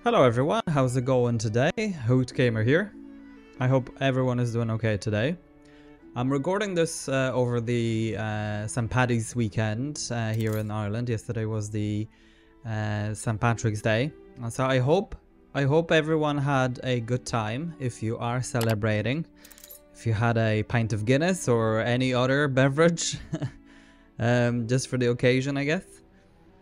Hello everyone, how's it going today? Hoot Gamer here. I hope everyone is doing okay today. I'm recording this over the St. Paddy's weekend here in Ireland. Yesterday was the St. Patrick's Day. And so I hope everyone had a good time if you are celebrating. If you had a pint of Guinness or any other beverage just for the occasion, I guess.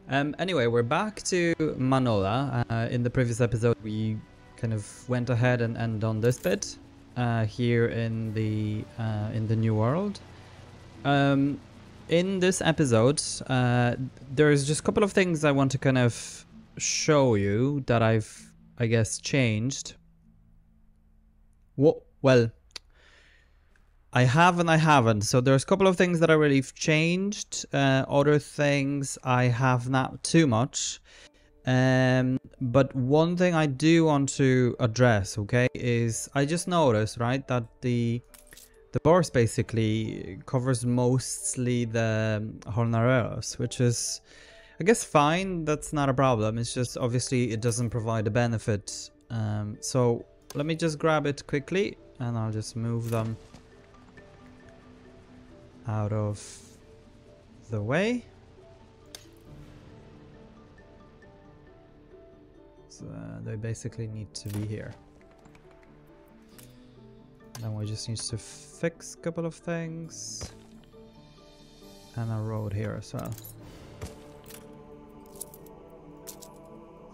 Anyway, we're back to Manola. In the previous episode, we kind of went ahead and done this bit here in the new world. In this episode, there's just a couple of things I want to kind of show you that I've, I guess, changed. Well, I have and I haven't. So there's a couple of things that I really changed. Other things I have not too much. But one thing I do want to address, okay, is I just noticed, right, that the course basically covers mostly the Jornaleros, which is, I guess, fine. That's not a problem. It's just obviously it doesn't provide a benefit. So let me just grab it quickly and I'll just move them out of the way. So they basically need to be here. Then we just need to fix a couple of things. And a road here as well.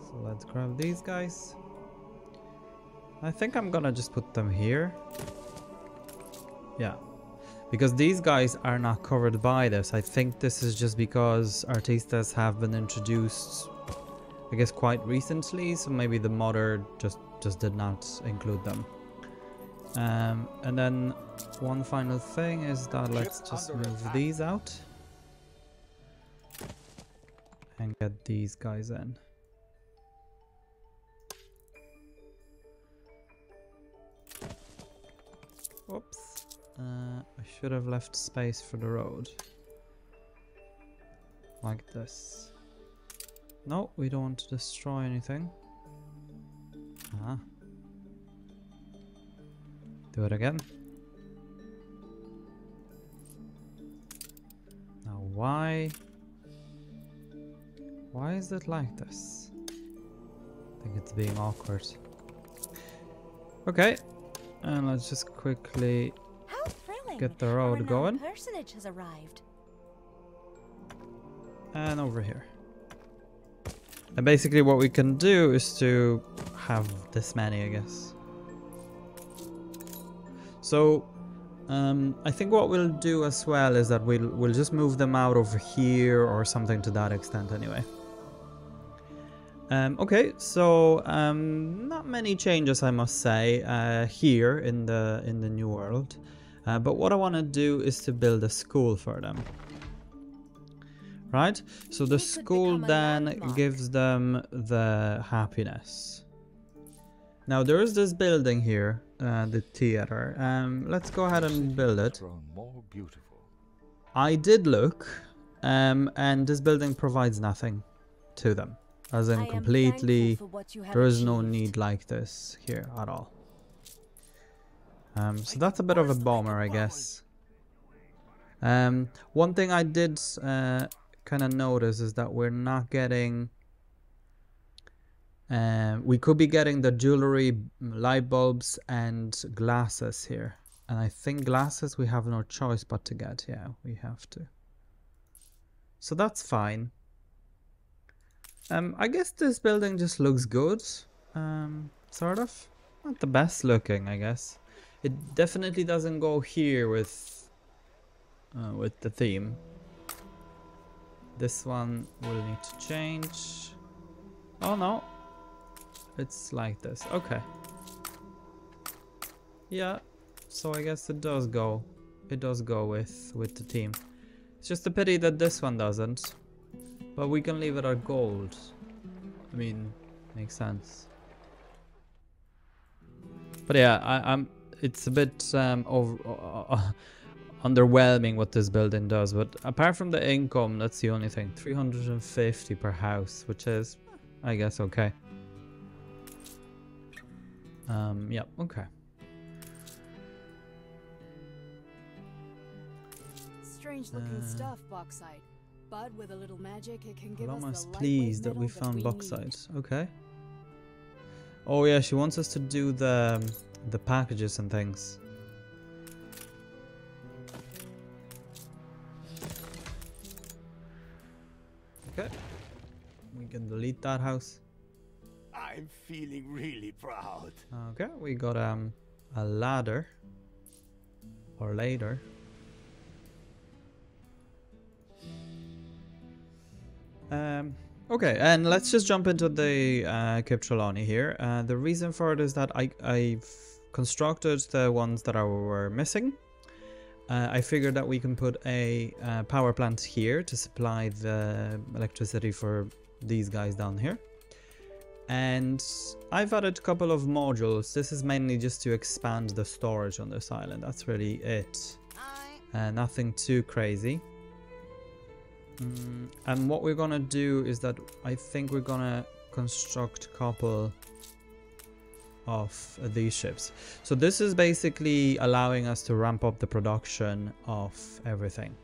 So let's grab these guys. I think I'm gonna just put them here. Yeah. Because these guys are not covered by this. I think this is just because artistas have been introduced, I guess, quite recently. So maybe the modder just did not include them. And then one final thing is that let's just move these out. And get these guys in. Whoops. I should have left space for the road. Like this. No, we don't want to destroy anything. Ah. Do it again. Now why is it like this? I think it's being awkward. Okay. And let's just quickly get the road going. Personage has arrived. And over here. And basically what we can do is to have this many, I guess. So I think what we'll do as well is that we'll just move them out over here or something to that extent anyway. Okay, so not many changes, I must say, here in the new world. But what I want to do is to build a school for them. Right? So the school then gives them the happiness. Now there is this building here, the theater. Let's go ahead and build it. I did look, and this building provides nothing to them. As in completely, there is no need like this here at all. So that's a bit of a bummer, I guess. One thing I did kind of notice is that we're not getting... we could be getting the jewelry, light bulbs and glasses here. And I think glasses we have no choice but to get. Yeah, we have to. So that's fine. I guess this building just looks good. Sort of. Not the best looking, I guess. It definitely doesn't go here with the theme. This one will need to change. Oh no, it's like this. Okay. Yeah, so I guess it does go. It does go with the theme. It's just a pity that this one doesn't. But we can leave it at gold. I mean, makes sense. But yeah, it's a bit underwhelming what this building does, but apart from the income, that's the only thing. 350 per house, which is, I guess, okay. Yeah, okay. Strange looking stuff, bauxite. But with a little magic, it can give us the Almost lightweight pleased that metal we found need. bauxite. Okay. Oh yeah, she wants us to do the packages and things. Okay. We can delete that house. I'm feeling really proud. Okay, we got a ladder. Or later. Okay, and let's just jump into the Cape Trelawney here. The reason for it is that I've constructed the ones that were missing. I figured that we can put a power plant here to supply the electricity for these guys down here. And I've added a couple of modules. This is mainly just to expand the storage on this island. That's really it. Nothing too crazy. And what we're gonna do is that I think we're gonna construct a couple of these ships. So this is basically allowing us to ramp up the production of everything.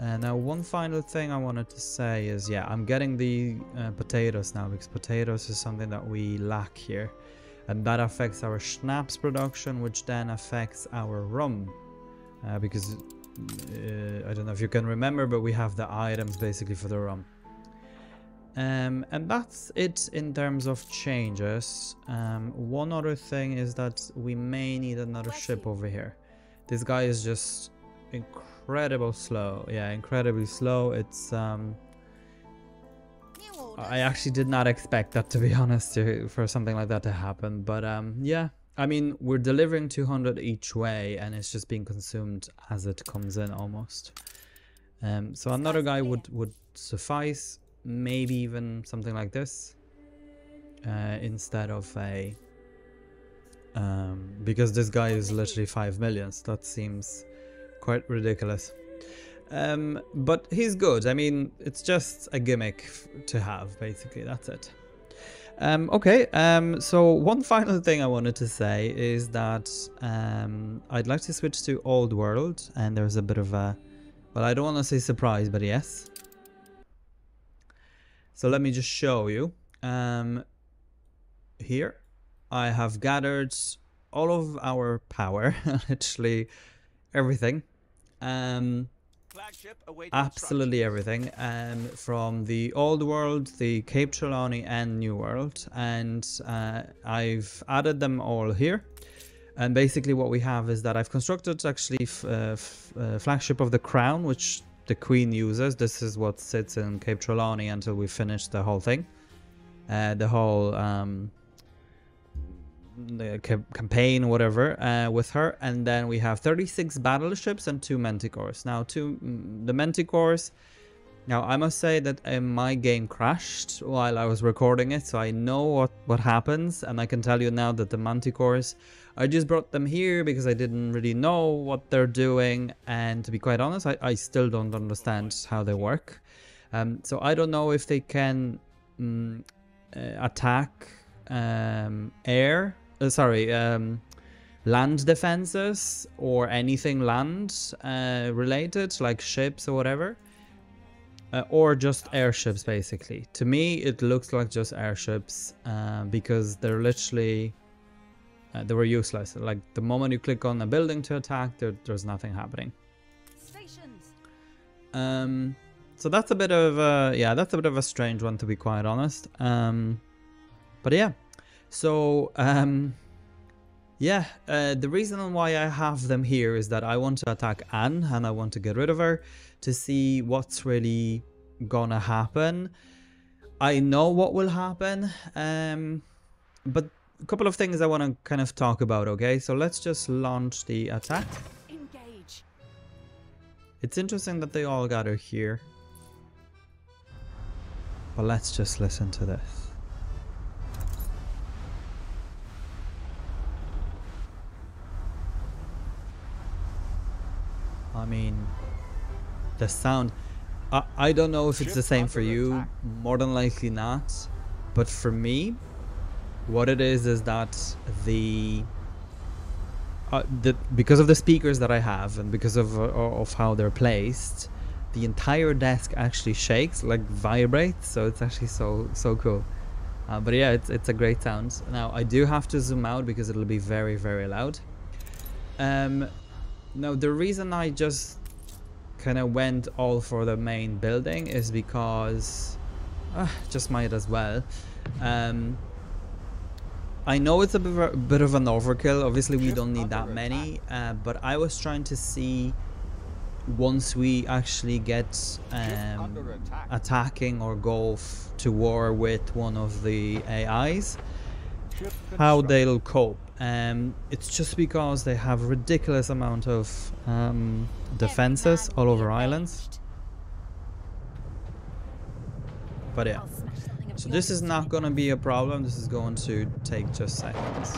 And now one final thing I wanted to say is, yeah, I'm getting the potatoes now, because potatoes is something that we lack here. And that affects our schnapps production, which then affects our rum. Because I don't know if you can remember, but we have the items basically for the rum. And that's it in terms of changes. One other thing is that we may need another ship over here. This guy is just incredibly slow. Yeah, incredibly slow. It's I actually did not expect that, to be honest, for something like that to happen. But yeah, I mean, we're delivering 200 each way, and it's just being consumed as it comes in almost. So another guy would suffice. Maybe even something like this instead of a because this guy is literally 5 million, so that seems quite ridiculous. But he's good. I mean, it's just a gimmick to have, basically. That's it. Okay, so one final thing I wanted to say is that I'd like to switch to Old World, and there's a bit of a, well, I don't want to say surprise, but yes. So let me just show you. Here I have gathered all of our power, literally everything. Absolutely everything. From the Old World, the Cape Trelawney and New World. And I've added them all here. And basically what we have is that I've constructed actually flagship of the Crown, which the Queen uses. This is what sits in Cape Trelawney until we finish the whole thing. The whole the campaign, whatever, with her. And then we have 36 battleships and 2 manticores. Now, the manticores, now I must say that my game crashed while I was recording it, so I know what happens, and I can tell you now that the manticores, I just brought them here because I didn't really know what they're doing, and to be quite honest, I still don't understand how they work. So I don't know if they can attack land defenses or anything land related, like ships or whatever. Or just airships, basically. To me, it looks like just airships because they're literally... they were useless. Like, the moment you click on a building to attack, there's nothing happening. Stations. So that's a bit of a strange one, to be quite honest. But yeah. So, the reason why I have them here is that I want to attack Anne, and I want to get rid of her to see what's really gonna happen. I know what will happen, but a couple of things I want to kind of talk about, okay? So let's just launch the attack. Engage. It's interesting that they all gather here. But let's just listen to this. I mean, the sound, I don't know if it's the same for you, more than likely not, but for me, What it is that because of the speakers that I have and because of how they're placed, the entire desk actually shakes, like vibrates. So it's actually so cool. But yeah, it's a great sound. Now I do have to zoom out because it'll be very, very loud. Now the reason I just kind of went all for the main building is because just might as well. I know it's a bit of an overkill. Obviously we don't need that many, but I was trying to see, once we actually get attacking or go to war with one of the AIs, how they'll cope. It's just because they have ridiculous amount of defenses all over islands. But yeah, so this is not gonna be a problem. This is going to take just seconds.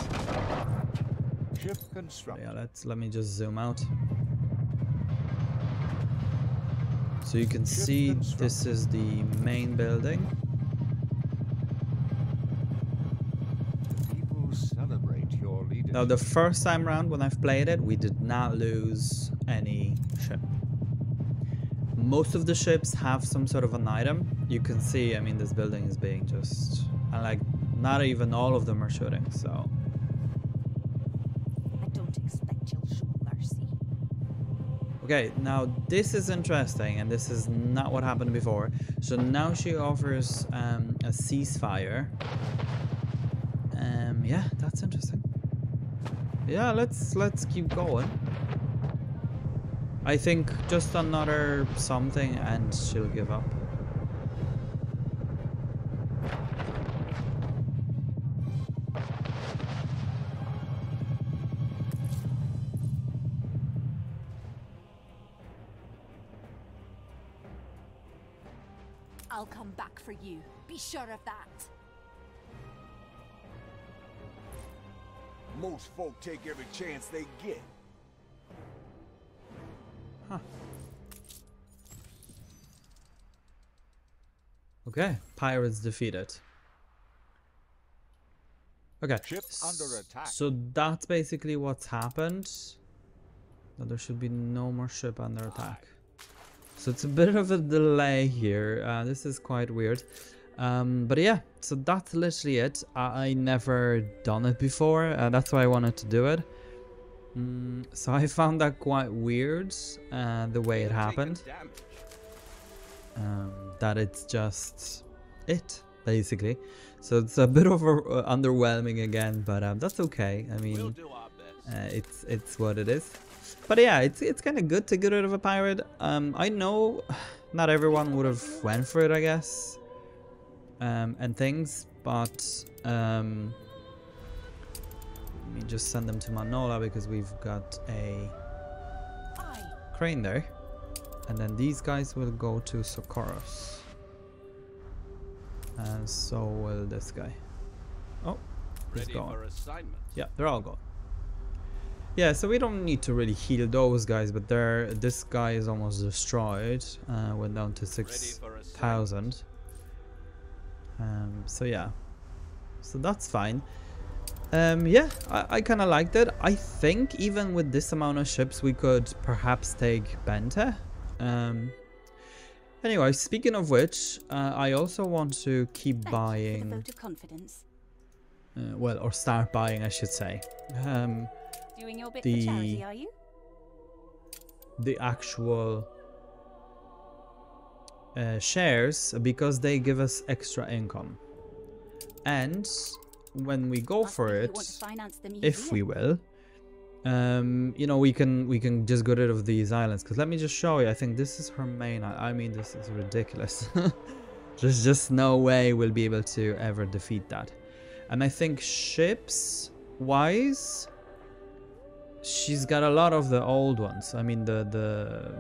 Yeah, let me just zoom out. So you can see this is the main building. People celebrate your leadership. Now the first time round when I've played it, we did not lose any ship. Most of the ships have some sort of an item. You can see, I mean, this building is being just, and like, not even all of them are shooting, so. I don't expect you'll show mercy. Okay, now this is interesting, and this is not what happened before. So now she offers a ceasefire. Yeah, that's interesting. Yeah, let's keep going. I think just another something and she'll give up. I'll come back for you. Be sure of that. Most folk take every chance they get. Huh. Okay, pirates defeated. Okay, Ship under attack. So that's basically what's happened. Now there should be no more ship under attack. So it's a bit of a delay here. This is quite weird. But yeah, so that's literally it. I never done it before. That's why I wanted to do it. So I found that quite weird, the way it happened. That it's just it, basically. So it's a bit of underwhelming again, but that's okay. I mean, it's what it is. But yeah, it's kind of good to get rid of a pirate. I know not everyone would have went for it, I guess, and things, but let me just send them to Manola because we've got a crane there. And then these guys will go to Socorros. And so will this guy. Oh, he's gone. Yeah, they're all gone. Yeah, so we don't need to really heal those guys, but this guy is almost destroyed. Went down to 6,000. So yeah. So that's fine. Yeah, I kind of liked it. I think even with this amount of ships, we could perhaps take Bente. Anyway, speaking of which, I also want to keep buying. Vote of confidence. Well, or start buying, I should say. Doing your bit for charity, are you? The actual shares, because they give us extra income. And when we go for it, if we will, you know, we can just get rid of these islands. Because let me just show you, I think this is her main. I mean, this is ridiculous. There's just no way we'll be able to ever defeat that. And I think ships wise, she's got a lot of the old ones. I mean, the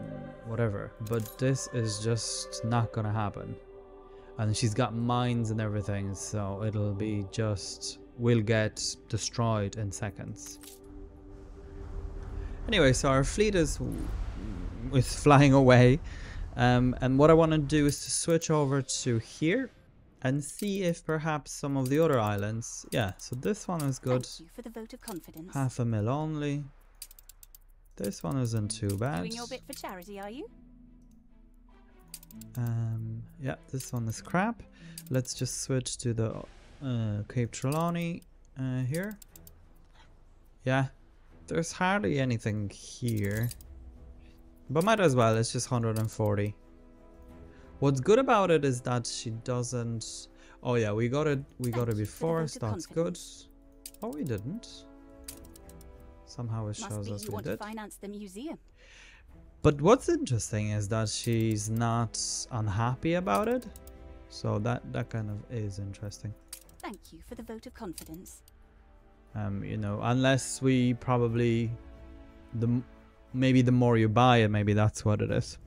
whatever, but this is just not gonna happen. And she's got mines and everything, so it'll be just, will get destroyed in seconds. Anyway, so our fleet is flying away, and what I want to do is to switch over to here, and see if perhaps some of the other islands... Yeah, so this one is good. Thank you for the vote of confidence. 500,000 only. This one isn't too bad. Doing your bit for charity, are you? Yeah, this one is crap. Let's just switch to the Cape Trelawney here. Yeah, there's hardly anything here, but might as well. It's just 140. What's good about it is that she doesn't... Oh yeah, we got it before, so that's good. Oh, we didn't. Somehow it shows us we did. To finance the museum. But what's interesting is that she's not unhappy about it. So that kind of is interesting. Thank you for the vote of confidence. You know, unless we probably... Maybe the more you buy it, maybe that's what it is.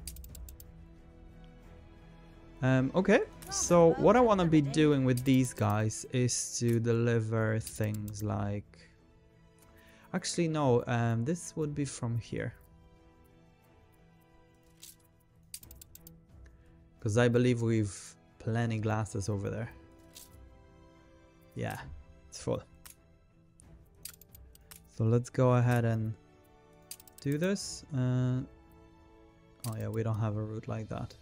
Okay, so what I want to be doing with these guys is to deliver things like... Actually, no, this would be from here. Because I believe we've plenty glasses over there. Yeah, it's full. So let's go ahead and do this. Oh yeah, we don't have a route like that.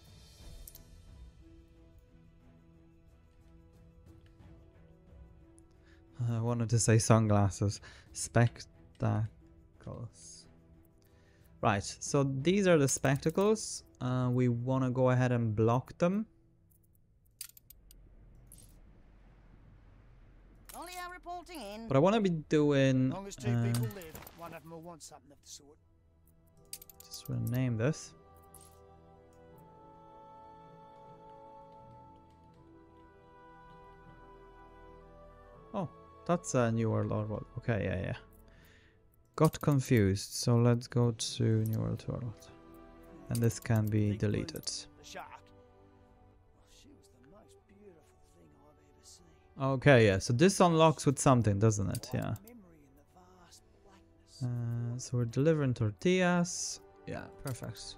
I wanted to say sunglasses. Spectacles. Right, so these are the spectacles. We want to go ahead and block them. Only I'm reporting in. But I want to be doing... As long as two people live, one of them will want something of the sort. Just rename this. Oh, that's a New World Order. Okay, yeah. Got confused, so let's go to New World Order. And this can be deleted. The shark. Well, she was the most beautiful thing I've ever seen. Okay, yeah, so this unlocks with something, doesn't it? Yeah. Memory in the vast blackness. So we're delivering tortillas. Yeah, perfect.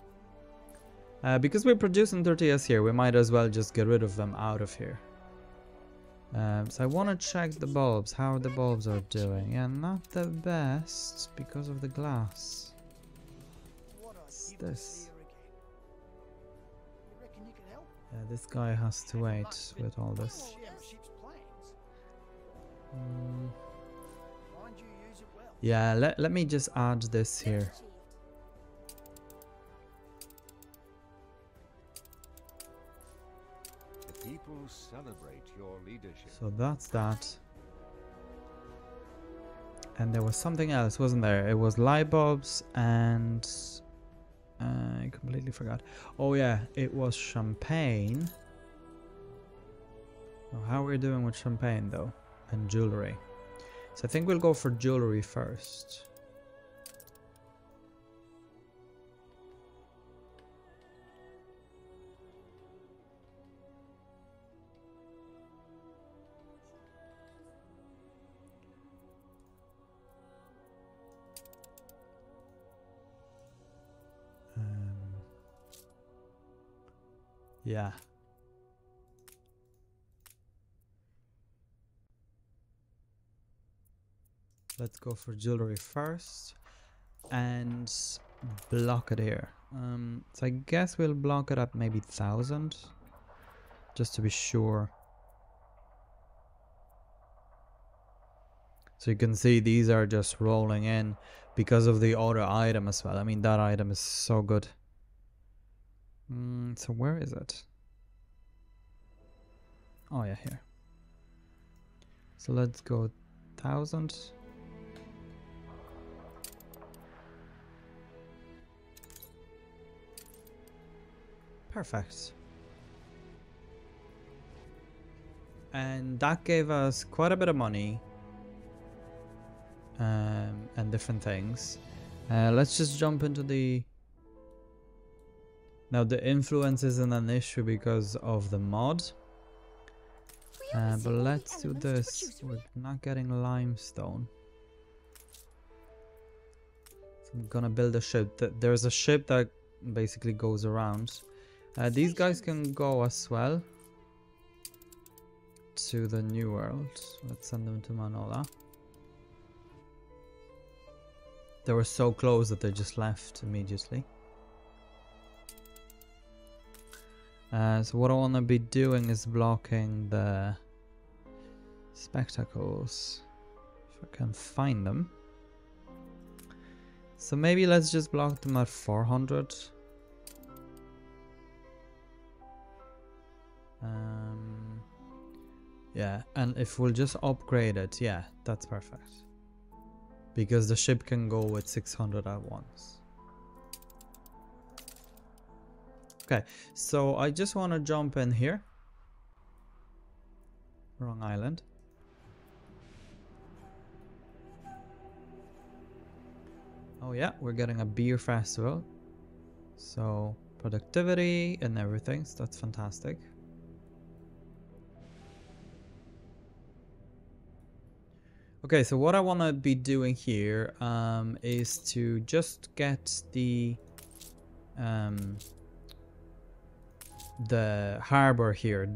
Because we're producing tortillas here, we might as well just get rid of them out of here. So I want to check the bulbs, how the bulbs are doing. Yeah, not the best because of the glass. What's this? You reckon you could help? Yeah, this guy has to wait with all this. Share my ship's plans. Mind you use it well. Yeah, let me just add this here. The people celebrate your leadership. So that's that. And there was something else, wasn't there? It was light bulbs and... I completely forgot. Oh yeah, it was champagne. Oh, how are we doing with champagne though? And jewelry. So I think we'll go for jewelry first. Yeah. Let's go for jewelry first and block it here. So I guess we'll block it up maybe 1,000 just to be sure. So you can see these are just rolling in because of the other item as well. I mean, that item is so good. So where is it? Oh yeah, here. So let's go 1,000. Perfect. And that gave us quite a bit of money. And different things. Let's just jump into the... Now the influence isn't an issue because of the mod. But let's do this. We're not getting limestone. So I'm gonna build a ship. There's a ship that basically goes around. These guys can go as well. to the new world. Let's send them to Manola. They were so close that they just left immediately. So what I want to be doing is blocking the spectacles. If I can find them. So maybe let's just block them at 400. Yeah, and if we'll just upgrade it, yeah, that's perfect. Because the ship can go with 600 at once. Okay, so I just want to jump in here. Wrong island. Oh yeah, we're getting a beer festival. So productivity and everything, so that's fantastic. Okay, so what I want to be doing here is to just get the harbor here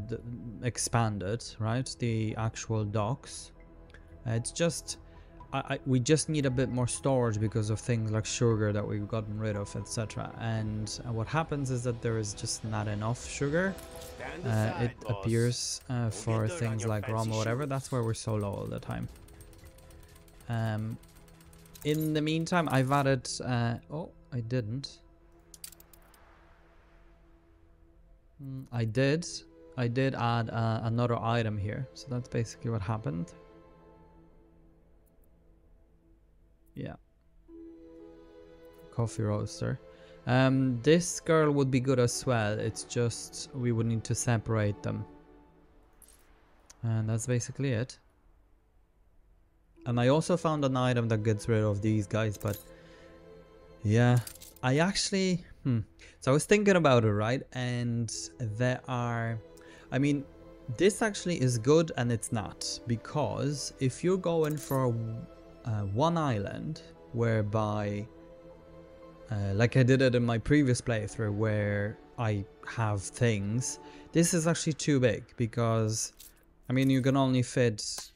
expanded, right? The actual docks. It's just we just need a bit more storage because of things like sugar that we've gotten rid of, etc. And what happens is that there is just not enough sugar. It appears for things like rum or whatever. That's where we're so low all the time. In the meantime, I've added oh, I didn't. I did add another item here, so that's basically what happened. Yeah, coffee roaster. This girl would be good as well. It's just we would need to separate them, and that's basically it. And I also found an item that gets rid of these guys, but yeah, I actually so I was thinking about it, right? And there are, I mean, this actually is good and it's not, because if you're going for one island whereby like I did it in my previous playthrough where I have things, this is actually too big, because I mean you can only fit,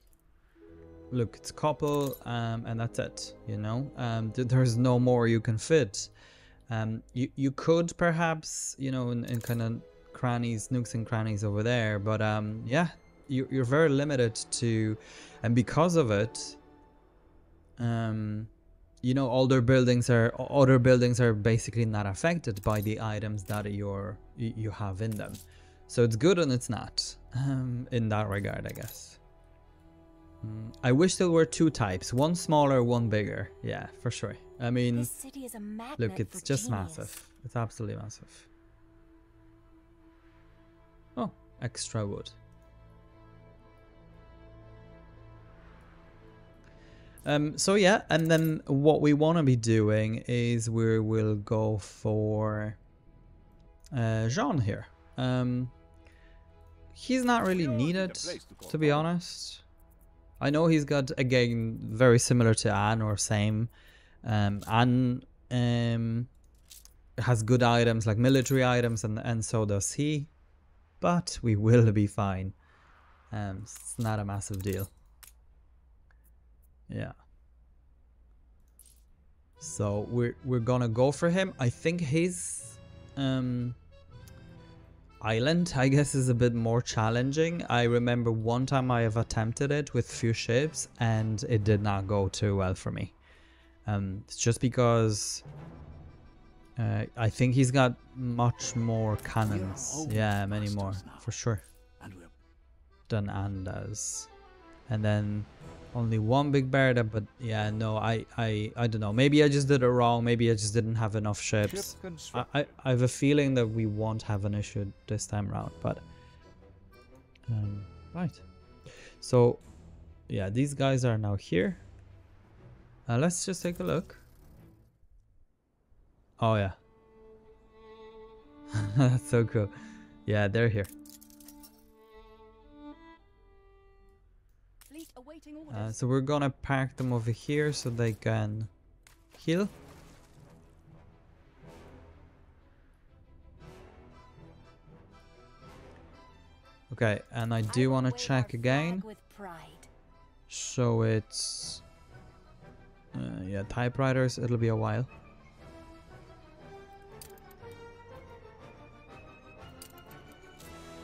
look, it's a couple and that's it, you know. There's no more you can fit. You could perhaps, you know, in kind of crannies, nooks and crannies over there, but yeah, you're very limited to, and because of it, you know, other buildings are basically not affected by the items that you have in them. So it's good and it's not in that regard, I guess. I wish there were two types, one smaller, one bigger. Yeah, for sure. I mean, This city is a magnet look, it's for just genius. massive. It's absolutely massive. Oh, extra wood. So yeah, and then what we want to be doing is we will go for Jean here. He's not really needed, to be honest. I know he's got, again, very similar to Anne, or same. Anne has good items, like military items, and so does he. But we will be fine. It's not a massive deal. Yeah. So we're gonna go for him. I think his island, I guess, is a bit more challenging. I remember one time I have attempted it with few ships and it did not go too well for me. It's just because I think he's got much more cannons. Yeah, many more for sure than Anne does. And then only one big bear, but yeah, no, I don't know. Maybe I just did it wrong. Maybe I just didn't have enough ships. I have a feeling that we won't have an issue this time around, but right. So yeah, these guys are now here. Let's just take a look. Oh yeah. That's so cool. Yeah, they're here. So we're gonna park them over here so they can heal. Okay, and I do want to check again. So it's... yeah, typewriters, it'll be a while.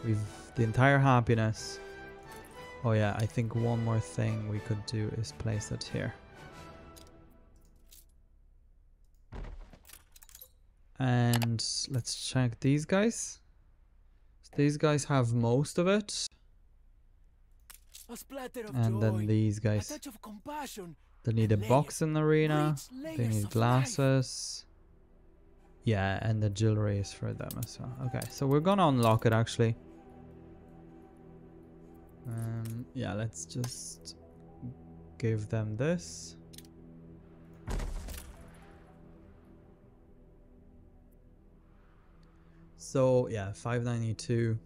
We've the entire happiness. Oh yeah, I think one more thing we could do is place it here. And let's check these guys. These guys have most of it. And then these guys. They need a boxing arena. They need glasses. Yeah, and the jewelry is for them as well. Okay, so we're gonna unlock it actually. Yeah, let's just give them this. So yeah, 592.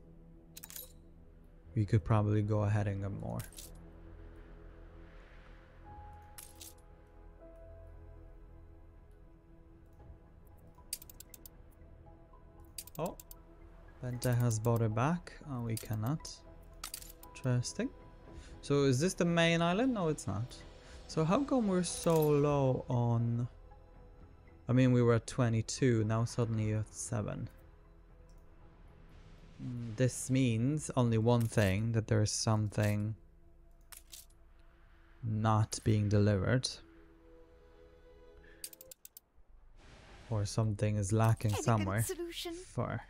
We could probably go ahead and get more. Oh, Bente has bought it back. Oh, we cannot. Interesting. So is this the main island? No, it's not. So how come we're so low on... I mean, we were at 22, now suddenly at 7. This means only one thing, that there is something not being delivered. Or something is lacking somewhere. For.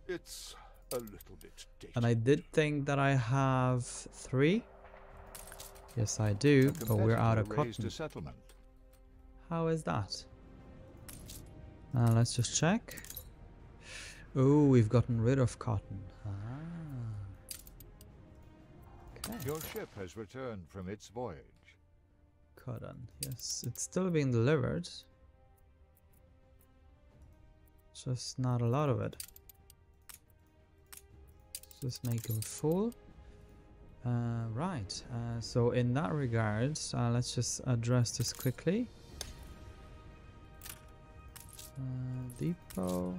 It's a little bit dated. And I did think that I have 3. Yes, I do, but we're out of cotton. How is that? Let's just check. Oh, we've gotten rid of cotton. Okay. Your ship has returned from its voyage. Cotton, yes, it's still being delivered. Just not a lot of it. Just make them full. Right, so in that regard, let's just address this quickly. Depot,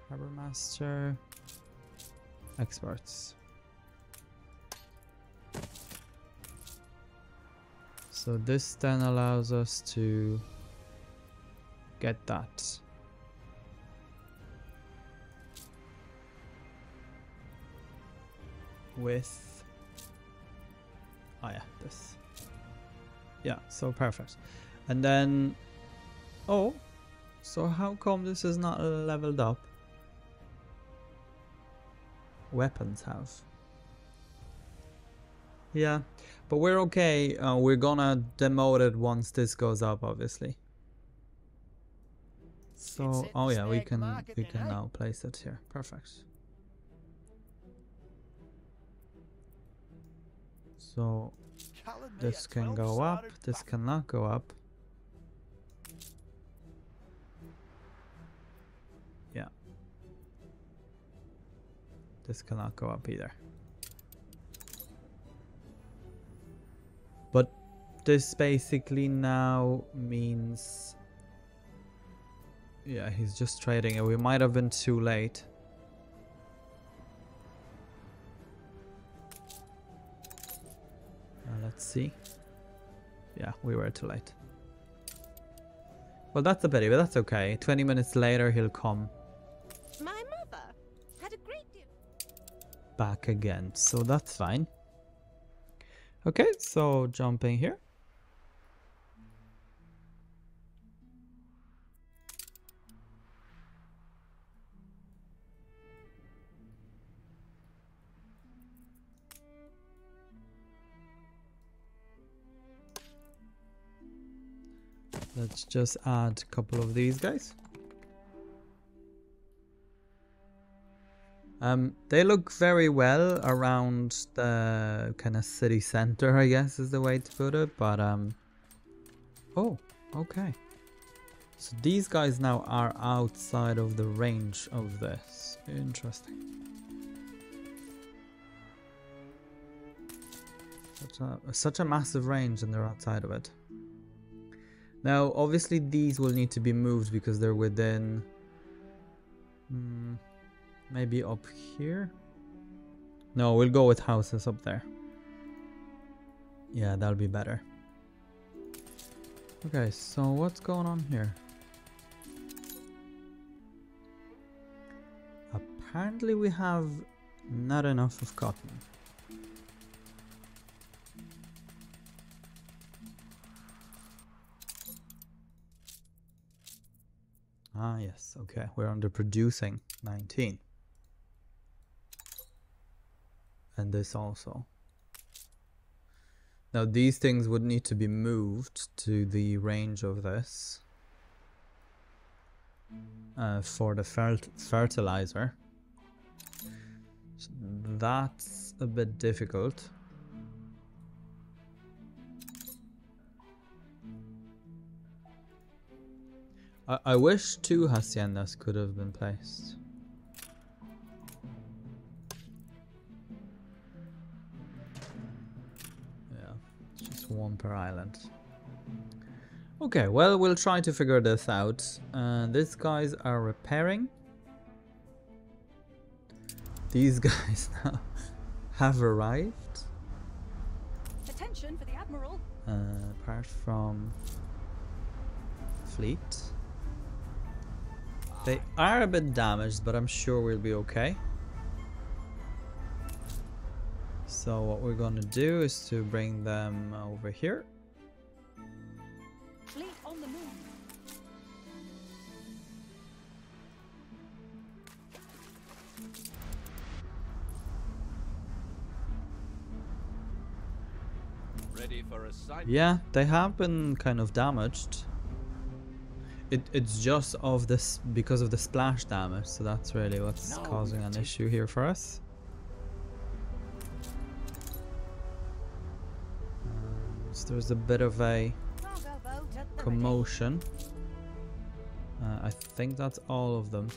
Harbor Master, experts. So this then allows us to get that. With this. Yeah, so perfect. And then so how come this is not leveled up? Weapons have. Yeah, but we're okay. We're gonna demote it once this goes up, obviously. So oh yeah, we can now place it here. Perfect. So this can go up, this cannot go up. Yeah. This cannot go up either. But this basically now means... Yeah, he's just trading it. We might have been too late. Let's see. Yeah, we were too late. Well, that's a pity, but that's okay. 20 minutes later, he'll come. My mother had a great deal. Back again, so that's fine. Okay, so jumping here. Let's just add a couple of these guys. They look very well around the kind of city center, I guess is the way to put it. But oh, okay. So these guys now are outside of the range of this. Interesting. Such a massive range, and they're outside of it. Now, obviously, these will need to be moved because they're within... Maybe up here? No, we'll go with houses up there. Yeah, that'll be better. Okay, so what's going on here? Apparently we have not enough of cotton. Ah, yes, okay. We're underproducing 19. And this also. Now these things would need to be moved to the range of this for the fertilizer. So that's a bit difficult. I wish 2 haciendas could have been placed. Yeah, just 1 per island. Okay, well, we'll try to figure this out. These guys are repairing. These guys now have arrived. Attention for the Admiral. Apart from fleet. They are a bit damaged, but I'm sure we'll be okay. So what we're gonna do is to bring them over here. Fleet on the move. Ready for a sight? Yeah, they have been kind of damaged. It's just of this because of the splash damage, so that's really what's causing an issue here for us. So there's a bit of a Cargo boat at the commotion. I think that's all of them.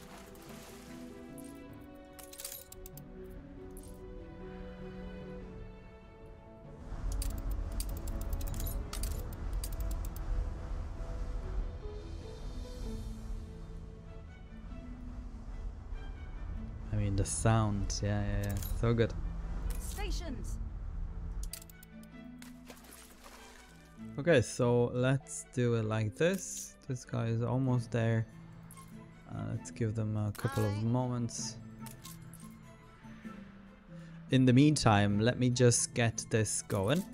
I mean the sound, yeah, so good. stations. Okay, so let's do it like this. This guy is almost there. Let's give them a couple of moments. In the meantime, let me just get this going.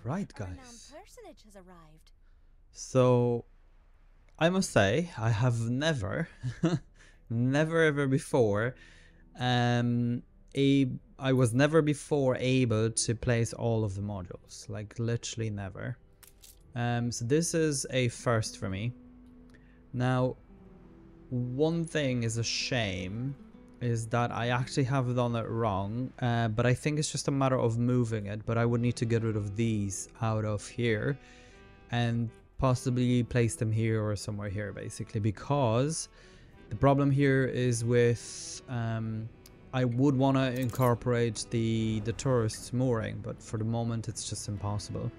right, A renowned guys. personage has arrived. So, I must say, I have never, never ever before, um, I was never before able to place all of the modules. Like, literally never. So this is a first for me. Now, one thing is a shame is that I actually have done it wrong, but I think it's just a matter of moving it. But I would need to get rid of these out of here and possibly place them here or somewhere here, basically, because the problem here is with I would want to incorporate the tourist mooring, but for the moment it's just impossible.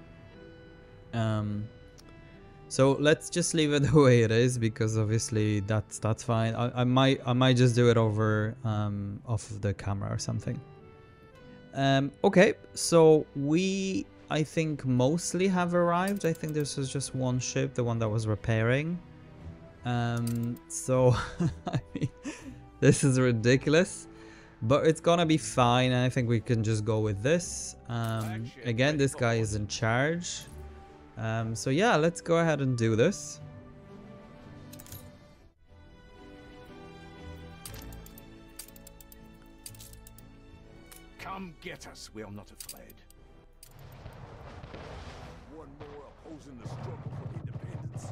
So let's just leave it the way it is, because obviously that's fine. I might just do it over off of the camera or something. Okay, so we I think mostly have arrived. I think this was just one ship, the one that was repairing. So I mean, this is ridiculous, but it's gonna be fine. I think we can just go with this. Again, this guy is in charge. So yeah, let's go ahead and do this. Come get us. We are not afraid. One more opposing the struggle for independence.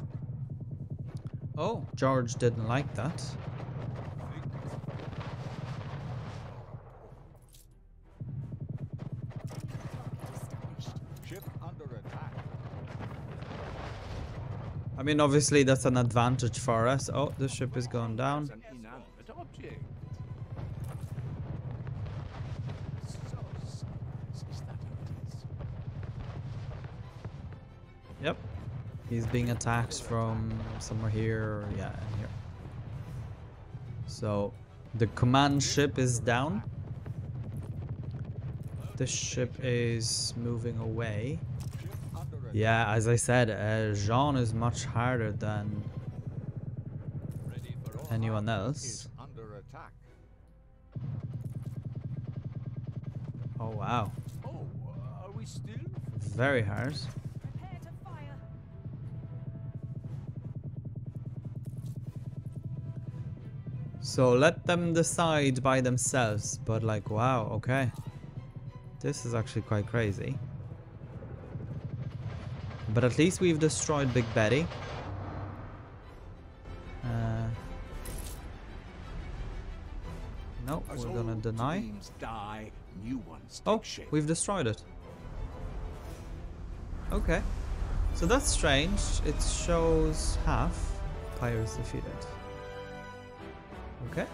Oh, George didn't like that. Ship under attack. I mean, obviously that's an advantage for us. Oh, the ship is going down. An inanimate object. Is that it is? Yep. He's being attacked from somewhere here, or yeah, in here. So the command ship is down. This ship is moving away. Yeah, as I said, Jean is much harder than anyone else. Under attack. Oh wow, Oh, are we still? very hard. Prepare to fire. So let them decide by themselves, but like, wow, okay. This is actually quite crazy. But at least we've destroyed Big Betty. No, As we're gonna old deny. dreams die, new ones Oh, take shape. we've destroyed it. Okay. So that's strange. It shows half. Pirates defeated. Okay.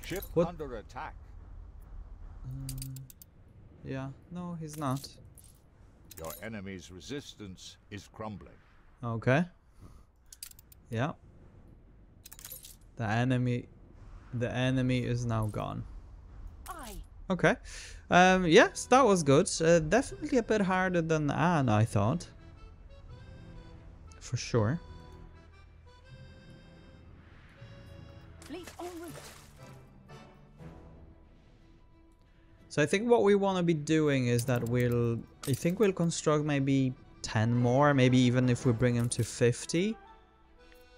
Ship What? under attack. Yeah, no, he's not. Your enemy's resistance is crumbling. Okay. Yeah. The enemy is now gone. Aye. Okay. Yes, that was good. Definitely a bit harder than Anne, I thought. For sure. Fleet en route. So I think what we want to be doing is that I think we'll construct maybe 10 more, maybe even if we bring them to 50.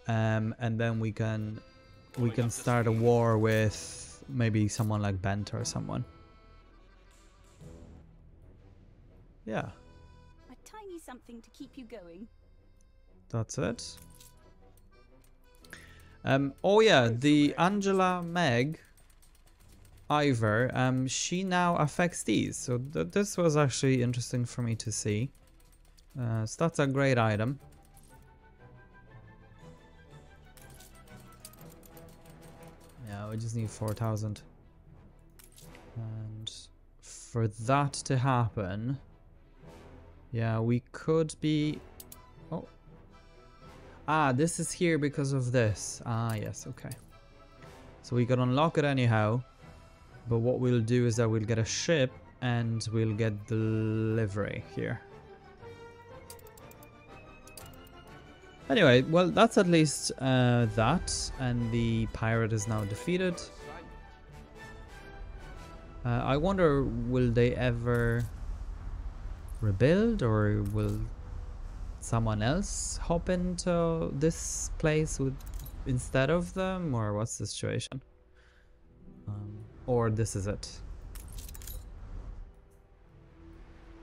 And then we can start a war with maybe someone like Bent or someone. Yeah, A tiny something to keep you going. that's it. Oh yeah, the Angela Meg Ivor, she now affects these. So this was actually interesting for me to see. So that's a great item. Yeah, we just need 4,000. And for that to happen, yeah, we could be... Oh. Ah, this is here because of this. Ah, yes, okay. So we could unlock it anyhow. But what we'll do is that we'll get a ship and we'll get delivery here. Anyway, well, that's at least that. And the pirate is now defeated. I wonder, will they ever rebuild, or will someone else hop into this place with instead of them, or what's the situation? Or this is it.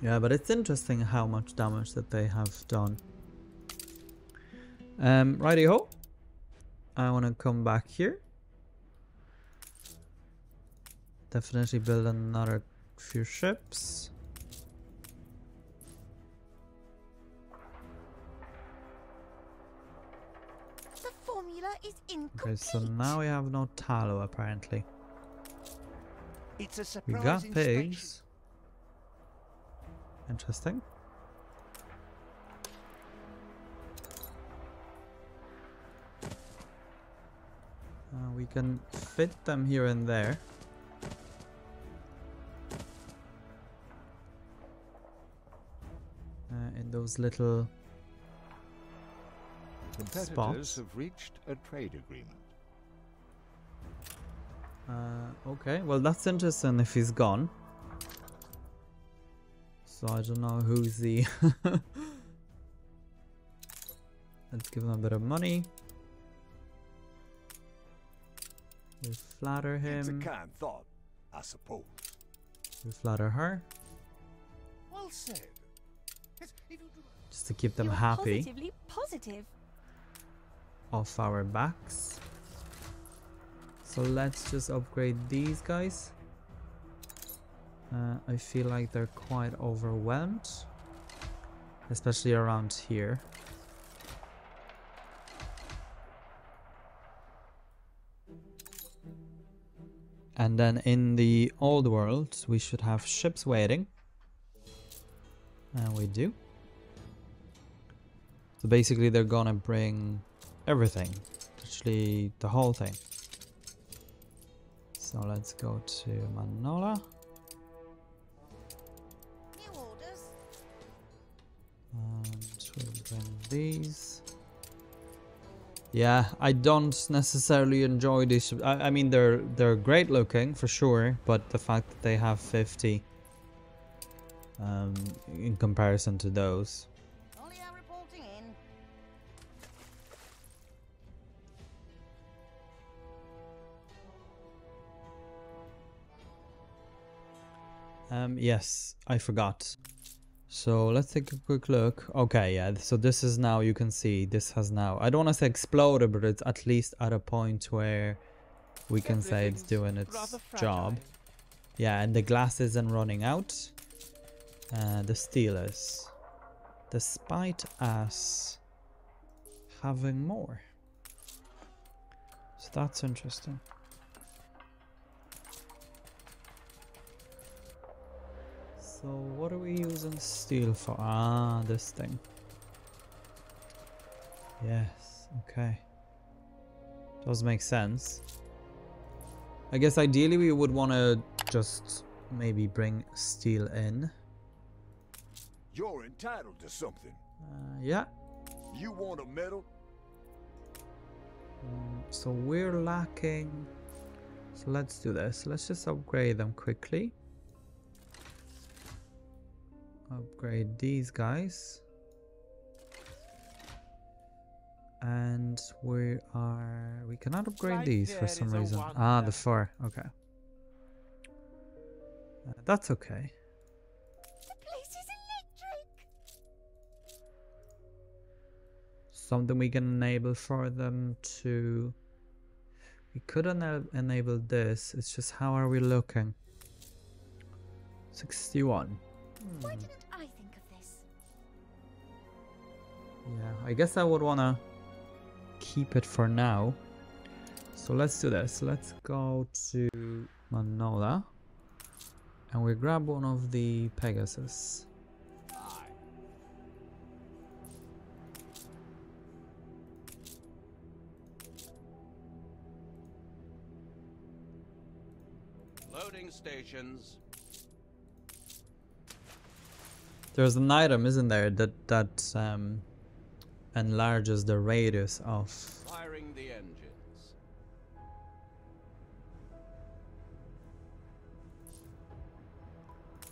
Yeah, but it's interesting how much damage that they have done. Righty ho. I want to come back here. Definitely build another few ships. The formula is incomplete. Okay, so now we have no tallow apparently. It's a We surprise got inspection. pigs. Interesting. We can fit them here and there. In those little Competitors spots. have reached a trade agreement. Okay, well that's interesting if he's gone. So I don't know who's the... Let's give him a bit of money. We flatter It's a him. kind thought, I suppose. We flatter her. Well said. If you do Just to keep them You're happy positively positive. off our backs. So let's just upgrade these guys. I feel like they're quite overwhelmed. Especially around here. And then in the old world, we should have ships waiting. And we do. So basically they're gonna bring everything. Actually, the whole thing. So let's go to Manola. New orders. And we'll bring these. Yeah, I don't necessarily enjoy these ships. I mean, they're great looking for sure, but the fact that they have 50 in comparison to those. Only are reporting in. Yes, I forgot. So let's take a quick look. Okay, yeah, so this is now, you can see, this has now, I don't want to say exploded, but it's at least at a point where we can say it's doing its job. Yeah, and the glass isn't running out. The steel is. Despite us having more. So that's interesting. So what are we using steel for? Ah, this thing. Yes, okay. Does make sense. I guess ideally we would want to just maybe bring steel in. You're entitled to something. Yeah. You want a medal? So we're lacking. So let's do this. Let's just upgrade them quickly. Upgrade these guys. And we cannot upgrade Right these for there some is a reason. wonder. Ah, the 4. Okay. That's okay. The place is electric. Something we can enable for them to... We could enable this. It's just how are we looking? 61. Why didn't I think of this? Yeah, I guess I would want to keep it for now. So let's do this. Let's go to Manola. And we grab one of the Pegasus. Loading stations. There's an item, isn't there, that enlarges the radius of Firing the engines.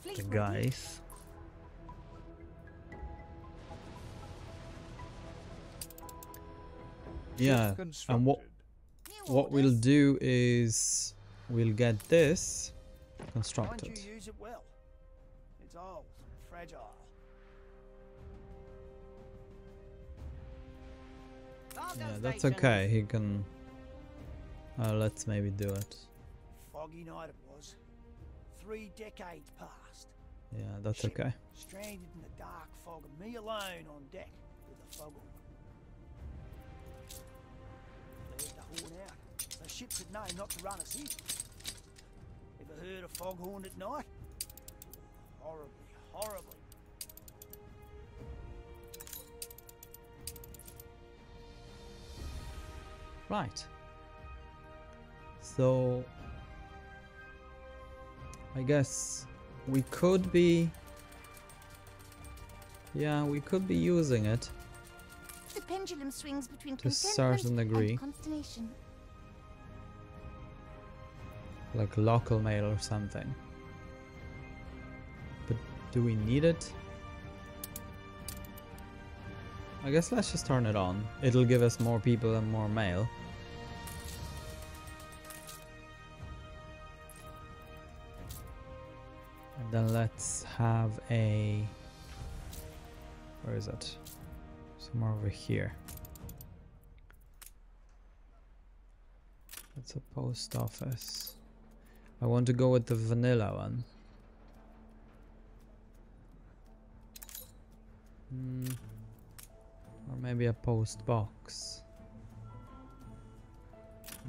Fleet the ready. guys. Yeah, and what we'll do is we'll get this Mind constructed. you use it well. It's old, fragile. Yeah, that's okay. He can. Let's maybe do it. Foggy night it was. 3 decades past. Yeah, that's Ship okay. Stranded in the dark fog and me alone on deck with a foghorn. They had to horn out. The ship had known not to run us in. Ever heard a foghorn at night? Horribly, horribly. Right. So I guess we could be. Yeah, we could be using it The pendulum swings between to a contentment certain degree, and consternation. like local mail or something. But do we need it? I guess let's just turn it on. It'll give us more people and more mail. And then let's have a... Where is it? Somewhere over here. That's a post office. I want to go with the vanilla one. Or maybe a post box.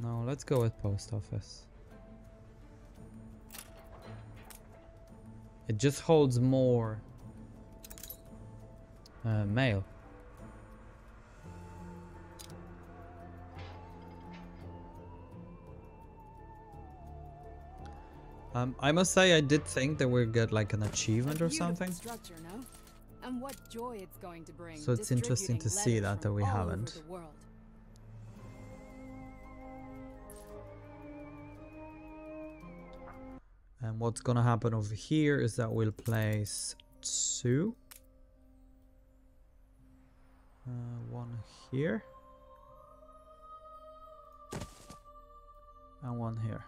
No, let's go with post office. It just holds more mail. I must say I did think that we'd get like an achievement A or beautiful something. structure, no? And what joy it's going to bring. So it's interesting to see distributing that we letters from all haven't. over the world. And what's gonna happen over here is that we'll place 2. One here. And one here.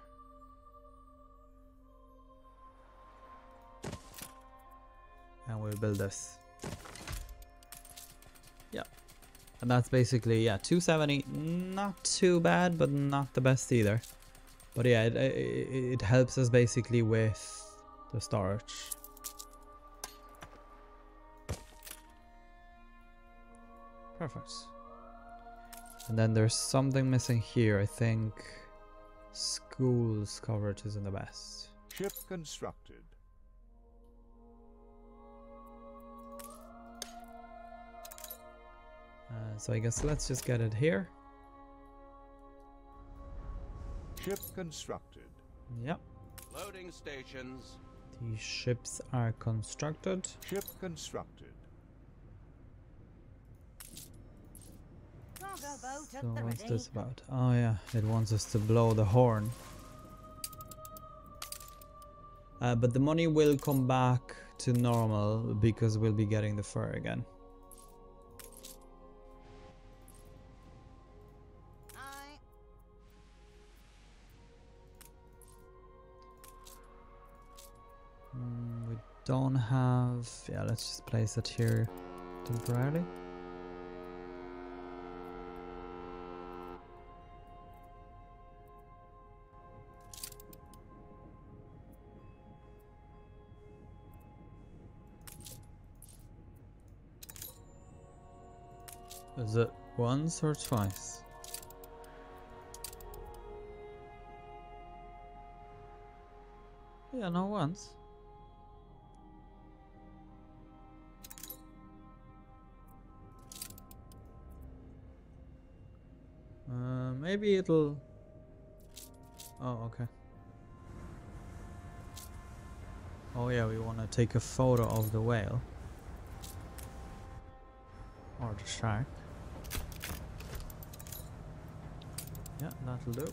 And we'll build this. Yeah. And that's basically, yeah, 270. Not too bad, but not the best either. But yeah, it helps us basically with the storage. Perfect. And then there's something missing here. I think schools coverage isn't the best. Ship constructed. So I guess let's just get it here. Ship constructed. Yep. Loading stations. These ships are constructed. Ship constructed. Cargo boat So at the what's ready. this about? Oh yeah, it wants us to blow the horn. But the money will come back to normal because we'll be getting the fur again. Aye. We don't have... Yeah, let's just place it here temporarily. Is it once or twice? Yeah, no, once. Maybe it'll... Oh, okay. Oh yeah, we want to take a photo of the whale. Or the shark. Yeah, that'll do.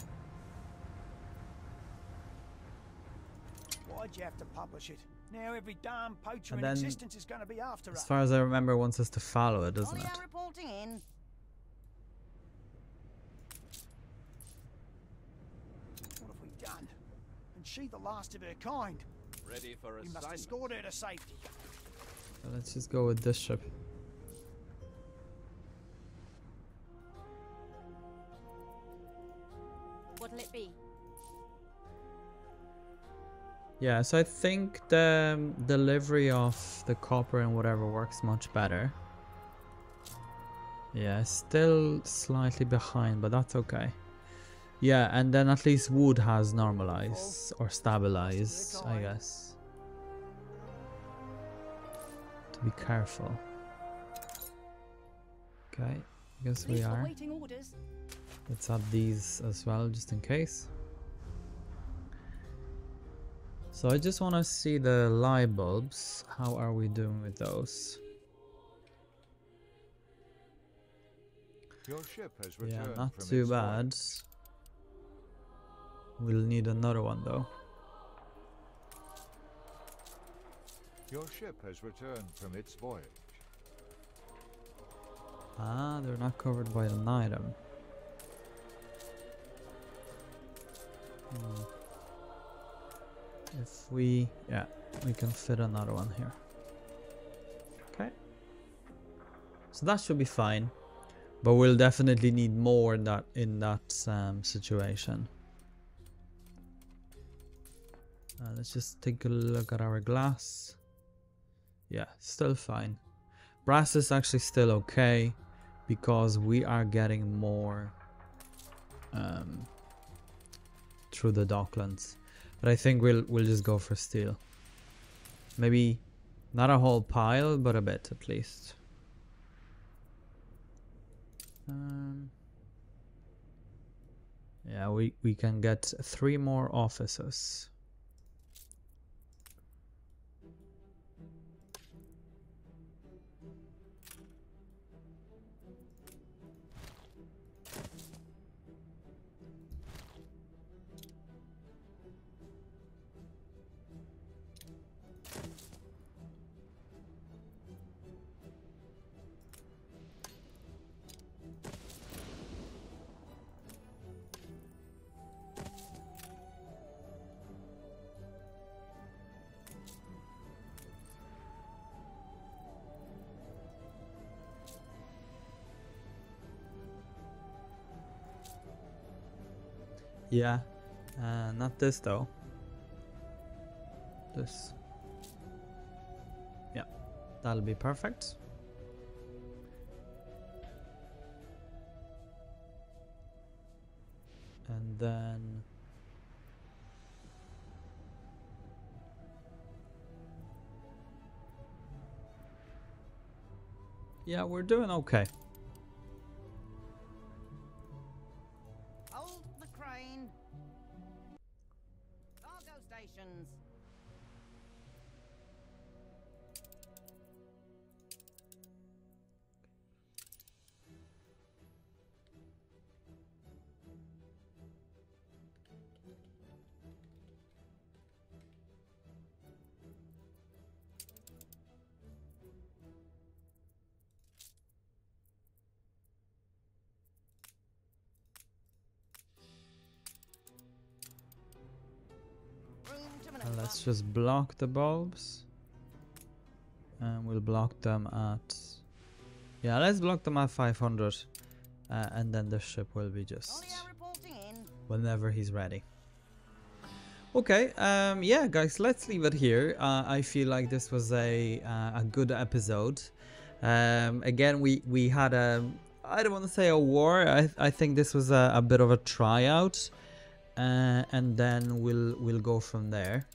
Why'd you have to publish it? Now every damn poacher And in then, existence is going to be after as us. far as I remember, it wants us to follow it, doesn't Ollie it? are reporting in. she the last of her kind? Ready for We must assignment. escort her to safety. So let's just go with this ship. What'll it be? Yeah, so I think the delivery of the copper and whatever works much better. Yeah, still slightly behind, but that's okay. Yeah, and then at least wood has normalized or stabilized, I guess. To be careful. Okay, I guess we Police are. awaiting orders. Let's add these as well, just in case. So I just want to see the light bulbs. How are we doing with those? Your ship has Yeah, returned not from too its bad. voyage. We'll need another one though. Your ship has returned from its voyage. Ah, they're not covered by an item. If we, yeah, we can fit another one here. Okay. So that should be fine. But we'll definitely need more in that situation. Let's just take a look at our glass. Yeah, still fine. Brass is actually still okay because we are getting more through the docklands. But I think we'll just go for steel. Maybe not a whole pile, but a bit at least. Yeah, we can get 3 more offices. Yeah, not this though. This. Yeah, that'll be perfect. And then yeah, we're doing okay. Hold the crane. Cargo stations. Room to And maneuver. let's just block the bulbs. And we'll block them at... Yeah, let's block them at 500. And then the ship will be just Ollie reporting in. whenever he's ready. Okay, yeah, guys, let's leave it here. I feel like this was a good episode. Again, we had a... I don't want to say a war. I think this was a bit of a tryout. And then we'll go from there.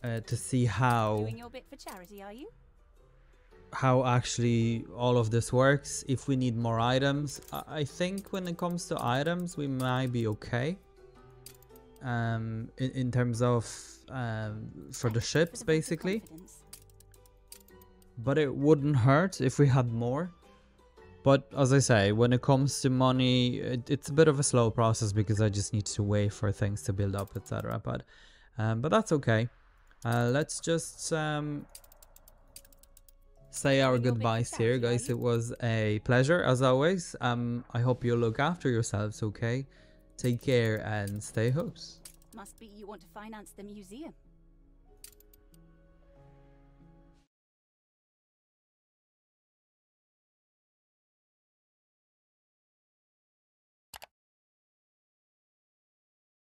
To see how Doing your bit for charity, are you? actually all of this works. If we need more items, I think when it comes to items we might be okay. In terms of for the ships basically, but it wouldn't hurt if we had more. But as I say, when it comes to money, it's a bit of a slow process because I just need to wait for things to build up, etc. But that's okay. Let's just say our goodbyes here, guys. It was a pleasure as always. I hope you look after yourselves, okay? Take care and stay hooked. Must be you want to finance the museum.